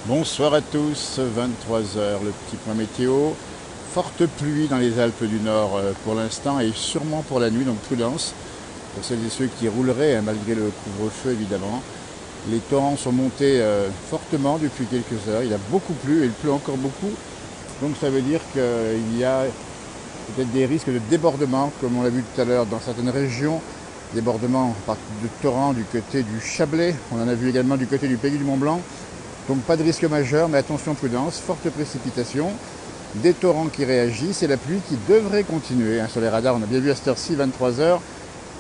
Bonsoir à tous, 23 heures, le petit point météo. Forte pluie dans les Alpes du Nord pour l'instant et sûrement pour la nuit, donc prudence pour celles et ceux qui rouleraient malgré le couvre-feu évidemment. Les torrents sont montés fortement depuis quelques heures, il a beaucoup plu et il pleut encore beaucoup, donc ça veut dire qu'il y a peut-être des risques de débordement comme on l'a vu tout à l'heure dans certaines régions. Débordement de torrents du côté du Chablais, on en a vu également du côté du Pays du Mont-Blanc. Donc pas de risque majeur, mais attention prudence, forte précipitation, des torrents qui réagissent et la pluie qui devrait continuer. Sur les radars, on a bien vu à cette heure-ci, 23 heures,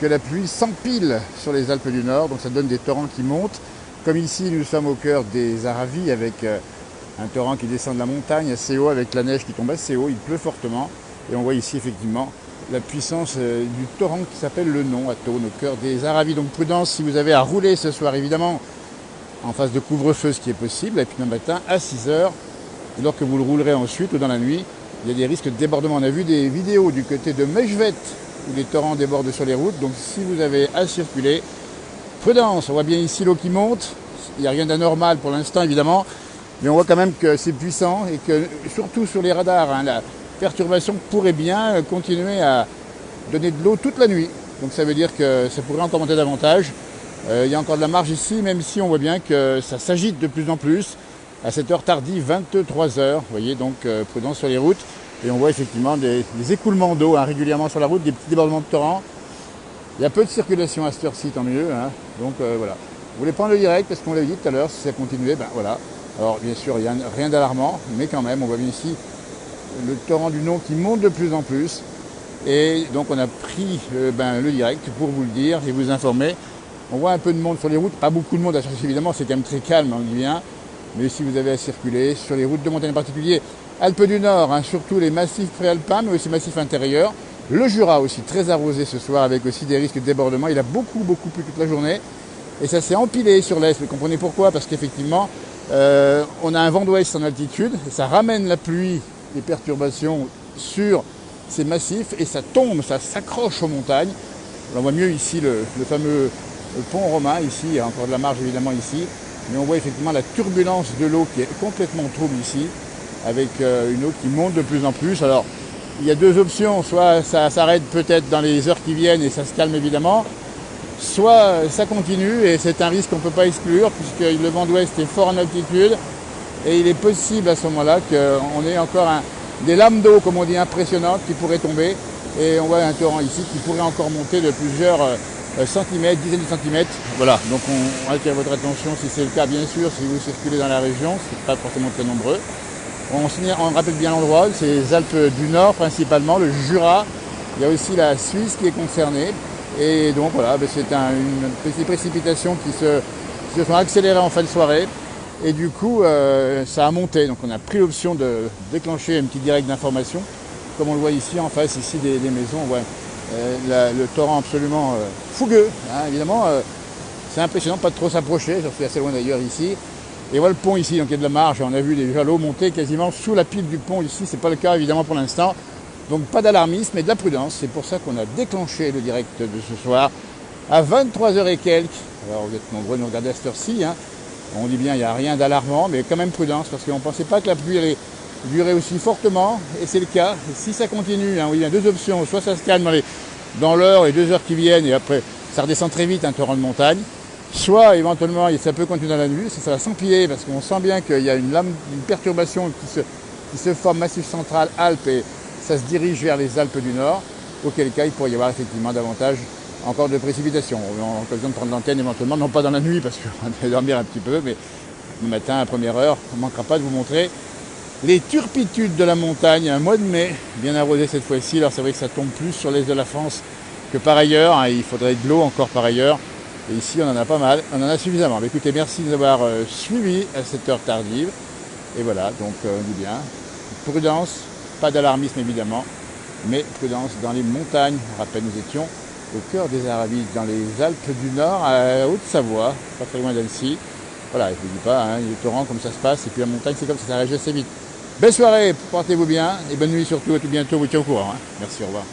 que la pluie s'empile sur les Alpes du Nord, donc ça donne des torrents qui montent. Comme ici, nous sommes au cœur des Aravis avec un torrent qui descend de la montagne assez haut avec la neige qui tombe assez haut, il pleut fortement. Et on voit ici effectivement la puissance du torrent qui s'appelle le Non à Thônes, au cœur des Aravis. Donc prudence si vous avez à rouler ce soir évidemment en phase de couvre-feu, ce qui est possible, et puis le matin à 6 heures, et lorsque vous le roulerez ensuite ou dans la nuit, il y a des risques de débordement. On a vu des vidéos du côté de Mejvet où les torrents débordent sur les routes, donc si vous avez à circuler, prudence, on voit bien ici l'eau qui monte, il n'y a rien d'anormal pour l'instant évidemment, mais on voit quand même que c'est puissant et que surtout sur les radars, la perturbation pourrait bien continuer à donner de l'eau toute la nuit, donc ça veut dire que ça pourrait encore monter davantage. Il y a encore de la marge ici, même si on voit bien que ça s'agite de plus en plus. À cette heure tardive, 23 heures, vous voyez, donc prudence sur les routes. Et on voit effectivement des écoulements d'eau régulièrement sur la route, des petits débordements de torrents. Il y a peu de circulation à cette heure-ci, tant mieux. Donc voilà. Vous voulez prendre le direct, parce qu'on l'avait dit tout à l'heure, si ça continuait, ben voilà. Alors bien sûr, il n'y a rien d'alarmant, mais quand même, on voit bien ici le torrent du Non qui monte de plus en plus. Et donc on a pris le direct pour vous le dire et vous informer. On voit un peu de monde sur les routes, pas beaucoup de monde, évidemment, c'est quand même très calme, on dit bien. Mais si vous avez à circuler sur les routes de montagne en particulier, Alpes du Nord, surtout les massifs préalpins, mais aussi massifs intérieurs. Le Jura aussi, très arrosé ce soir, avec aussi des risques de débordement. Il a beaucoup plu toute la journée. Et ça s'est empilé sur l'Est. Vous comprenez pourquoi? Parce qu'effectivement, on a un vent d'ouest en altitude, et ça ramène la pluie, les perturbations sur ces massifs, et ça tombe, ça s'accroche aux montagnes. On voit mieux ici le fameux pont romain, ici, il y a encore de la marge évidemment ici, mais on voit effectivement la turbulence de l'eau qui est complètement trouble ici, avec une eau qui monte de plus en plus. Alors, il y a deux options, soit ça s'arrête peut-être dans les heures qui viennent et ça se calme évidemment, soit ça continue et c'est un risque qu'on ne peut pas exclure, puisque le vent d'ouest est fort en altitude, et il est possible à ce moment-là qu'on ait encore des lames d'eau, comme on dit, impressionnantes qui pourraient tomber, et on voit un torrent ici qui pourrait encore monter de plusieurs centimètres, dizaines de centimètres. Voilà, donc on attire votre attention si c'est le cas, bien sûr, si vous circulez dans la région, c'est pas forcément très nombreux. On rappelle bien l'endroit, c'est les Alpes du Nord principalement, le Jura, il y a aussi la Suisse qui est concernée, et donc voilà, c'est des précipitations qui se sont accélérées en fin de soirée, et du coup ça a monté, donc on a pris l'option de déclencher un petit direct d'information, comme on le voit ici en face ici des maisons, on voit le torrent absolument fougueux, évidemment, c'est impressionnant de pas trop s'approcher, j'en suis assez loin d'ailleurs ici. Et voilà le pont ici, donc il y a de la marge, on a vu déjà l'eau monter quasiment sous la pile du pont ici, c'est pas le cas évidemment pour l'instant. Donc pas d'alarmisme mais de la prudence, c'est pour ça qu'on a déclenché le direct de ce soir à 23 heures et quelques. Alors vous êtes nombreux à nous regarder à cette heure-ci, on dit bien il n'y a rien d'alarmant, mais quand même prudence, parce qu'on ne pensait pas que la pluie allait durer aussi fortement, et c'est le cas. Et si ça continue, il y a deux options, soit ça se calme dans l'heure et 2 heures qui viennent, et après ça redescend très vite un torrent de montagne, soit éventuellement ça peut continuer dans la nuit, ça va s'empiler, parce qu'on sent bien qu'il y a une perturbation qui se forme, Massif central, Alpes, et ça se dirige vers les Alpes du Nord, auquel cas il pourrait y avoir effectivement davantage encore de précipitations. On a l'occasion de prendre l'antenne éventuellement, non pas dans la nuit, parce qu'on va dormir un petit peu, mais le matin à première heure, on ne manquera pas de vous montrer les turpitudes de la montagne, un mois de mai, bien arrosé cette fois-ci. Alors c'est vrai que ça tombe plus sur l'est de la France que par ailleurs, il faudrait de l'eau encore par ailleurs. Et ici on en a pas mal, on en a suffisamment. Mais écoutez, merci de nous avoir suivis à cette heure tardive. Et voilà, donc on dit bien, prudence, pas d'alarmisme évidemment, mais prudence dans les montagnes. Je rappelle, nous étions au cœur des Aravis, dans les Alpes du Nord, à Haute-Savoie, pas très loin d'Annecy. Voilà, je ne vous dis pas, les torrents comme ça se passe, et puis la montagne c'est comme ça réagit assez vite. Belle soirée, portez-vous bien, et bonne nuit surtout, à tout bientôt, vous tiens au courant. Merci, au revoir.